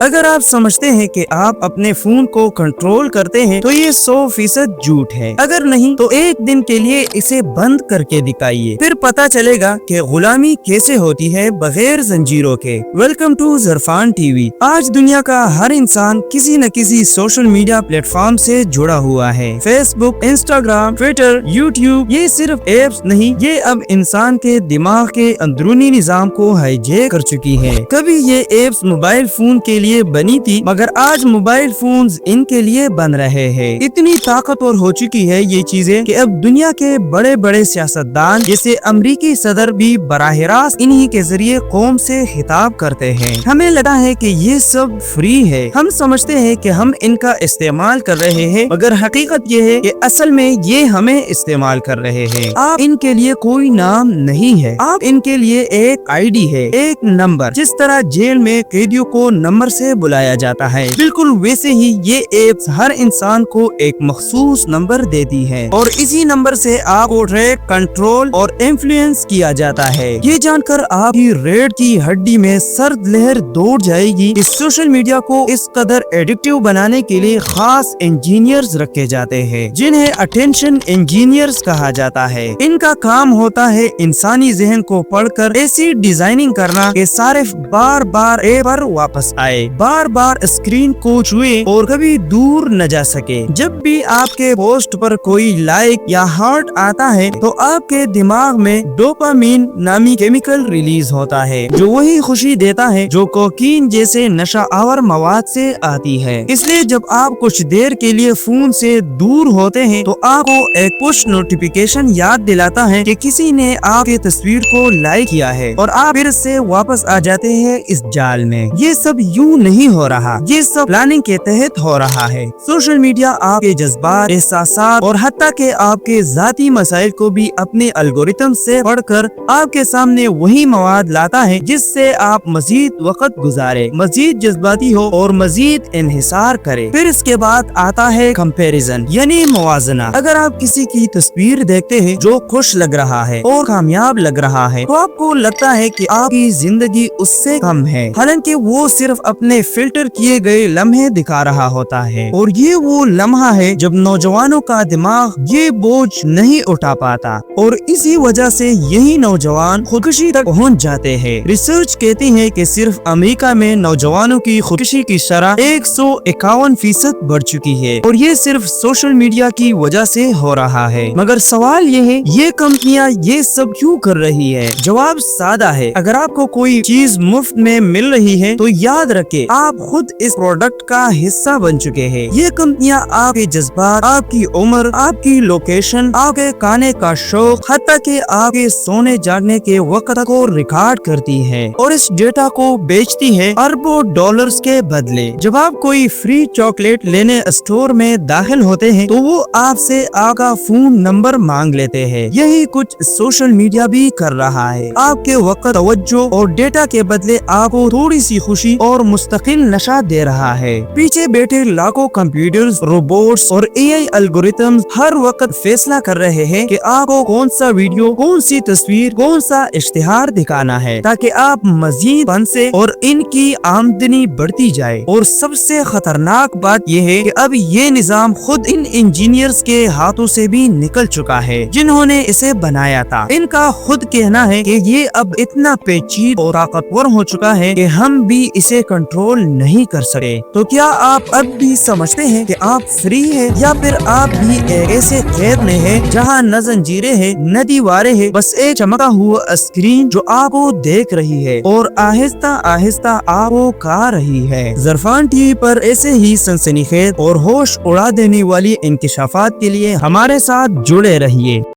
اگر آپ سمجھتے ہیں کہ آپ اپنے فون کو کنٹرول کرتے ہیں تو یہ 100% جھوٹ ہے۔ اگر نہیں تو ایک دن کے لیے اسے بند کر کے دکھائیے، پھر پتا چلے گا کہ غلامی کیسے ہوتی ہے بغیر زنجیروں کے۔ Welcome to Zarfan TV. آج دنیا کا ہر انسان کسی نہ کسی سوشل میڈیا پلیٹ فارم سے جڑا ہوا ہے۔ فیس بک، انسٹاگرام، ٹویٹر، یوٹیوب، یہ صرف ایپس نہیں، یہ اب انسان کے دماغ کے اندرونی نظام کو ہائی جیک کر چکی ہے۔ کبھی یہ ایپس موبائل فون کے لیے بنی تھی، مگر آج موبائل فونز ان کے لیے بن رہے ہیں۔ اتنی طاقتور ہو چکی ہے یہ چیزیں کہ اب دنیا کے بڑے بڑے سیاستدان جیسے امریکی صدر بھی براہ راست انہی کے ذریعے قوم سے خطاب کرتے ہیں۔ ہمیں لگتا ہے کہ یہ سب فری ہے، ہم سمجھتے ہیں کہ ہم ان کا استعمال کر رہے ہیں، مگر حقیقت یہ ہے کہ اصل میں یہ ہمیں استعمال کر رہے ہیں۔ آپ ان کے لیے کوئی نام نہیں ہے، آپ ان کے لیے ایک آئی ڈی ہے، ایک نمبر۔ جس طرح جیل میں قیدیوں کو نمبر سے بلایا جاتا ہے، بالکل ویسے ہی یہ ایپس ہر انسان کو ایک مخصوص نمبر دیتی ہے، اور اسی نمبر سے آپ کو ٹریک، کنٹرول اور انفلوئنس کیا جاتا ہے۔ یہ جان کر آپ کی ریڑھ کی ہڈی میں سرد لہر دوڑ جائے گی کہ سوشل میڈیا کو اس قدر ایڈکٹیو بنانے کے لیے خاص انجینئرز رکھے جاتے ہیں، جنہیں اٹینشن انجینئرز کہا جاتا ہے۔ ان کا کام ہوتا ہے انسانی ذہن کو پڑھ کر ایسی ڈیزائننگ کرنا کہ صارف بار بار ایپ پر واپس آئے، بار بار اسکرین کو چھوئے اور کبھی دور نہ جا سکے۔ جب بھی آپ کے پوسٹ پر کوئی لائک یا ہارٹ آتا ہے تو آپ کے دماغ میں ڈوپامین نامی کیمیکل ریلیز ہوتا ہے، جو وہی خوشی دیتا ہے جو کوکین جیسے نشہ آور مواد سے آتی ہے۔ اس لیے جب آپ کچھ دیر کے لیے فون سے دور ہوتے ہیں تو آپ کو ایک پش نوٹیفیکیشن یاد دلاتا ہے کہ کسی نے آپ کی تصویر کو لائک کیا ہے، اور آپ پھر سے واپس آ جاتے ہیں اس جال میں۔ یہ سب یوں نہیں ہو رہا، یہ سب پلاننگ کے تحت ہو رہا ہے۔ سوشل میڈیا آپ کے جذبات، احساسات اور حتیٰ کہ آپ کے ذاتی مسائل کو بھی اپنے الگورتھم سے پڑھ کر آپ کے سامنے وہی مواد لاتا ہے جس سے آپ مزید وقت گزارے، مزید جذباتی ہو اور مزید انحصار کرے۔ پھر اس کے بعد آتا ہے کمپیریزن، یعنی موازنہ۔ اگر آپ کسی کی تصویر دیکھتے ہیں جو خوش لگ رہا ہے اور کامیاب لگ رہا ہے تو آپ کو لگتا ہے کہ آپ کی زندگی اس سے کم ہے، حالانکہ وہ صرف اپنے فلٹر کیے گئے لمحے دکھا رہا ہوتا ہے، اور یہ وہ لمحہ ہے جب نوجوانوں کا دماغ یہ بوجھ نہیں اٹھا پاتا، اور اسی وجہ سے یہی نوجوان خودکشی تک پہنچ جاتے ہیں۔ ریسرچ کہتی ہے کہ صرف امریکہ میں نوجوانوں کی خودکشی کی شرح 151% بڑھ چکی ہے، اور یہ صرف سوشل میڈیا کی وجہ سے ہو رہا ہے۔ مگر سوال یہ ہے، یہ کمپنیاں یہ سب کیوں کر رہی ہے؟ جواب سادہ ہے، اگر آپ کو کوئی چیز مفت میں مل رہی ہے تو یاد رکھیں آپ خود اس پروڈکٹ کا حصہ بن چکے ہیں۔ یہ کمپنیاں آپ کے جذبات، آپ کی عمر، آپ کی لوکیشن، آپ کے کھانے کا شوق، حتیٰ کہ آپ کے سونے جاگنے کے وقت کو ریکارڈ کرتی ہے، اور اس ڈیٹا کو بیچتی ہے اربوں ڈالرز کے بدلے۔ جب آپ کوئی فری چاکلیٹ لینے اسٹور میں داخل ہوتے ہیں تو وہ آپ سے آپ کا فون نمبر مانگ لیتے ہیں۔ یہی کچھ سوشل میڈیا بھی کر رہا ہے، آپ کے وقت، توجہ اور ڈیٹا کے بدلے آپ کو تھوڑی سی خوشی اور مستقل نشہ دے رہا ہے۔ پیچھے بیٹھے لاکھوں کمپیوٹرز، روبوٹس اور اے آئی الگورتھمز ہر وقت فیصلہ کر رہے ہیں کہ آپ کو کون سا ویڈیو، کون سی تصویر، کون سا اشتہار دکھانا ہے، تاکہ آپ مزید پھنسے اور ان کی آمدنی بڑھتی جائے۔ اور سب سے خطرناک بات یہ ہے کہ اب یہ نظام خود ان انجینئرز کے ہاتھوں سے بھی نکل چکا ہے جنہوں نے اسے بنایا تھا۔ ان کا خود کہنا ہے کہ یہ اب اتنا پیچیدہ اور طاقتور ہو چکا ہے کہ ہم بھی اسے کنٹرول نہیں کر سکے۔ تو کیا آپ اب بھی سمجھتے ہیں کہ آپ فری ہیں، یا پھر آپ بھی ایک ایسے قید میں ہیں جہاں نہ زنجیریں ہیں نہ دیواریں ہیں، بس ایک چمکا ہوا اسکرین جو آپ کو دیکھ رہی ہے اور آہستہ آہستہ آپ کو کھا رہی ہے۔ ظرفان ٹی وی پر ایسے ہی سنسنی خیز اور ہوش اڑا دینے والی انکشافات کے لیے ہمارے ساتھ جڑے رہیے۔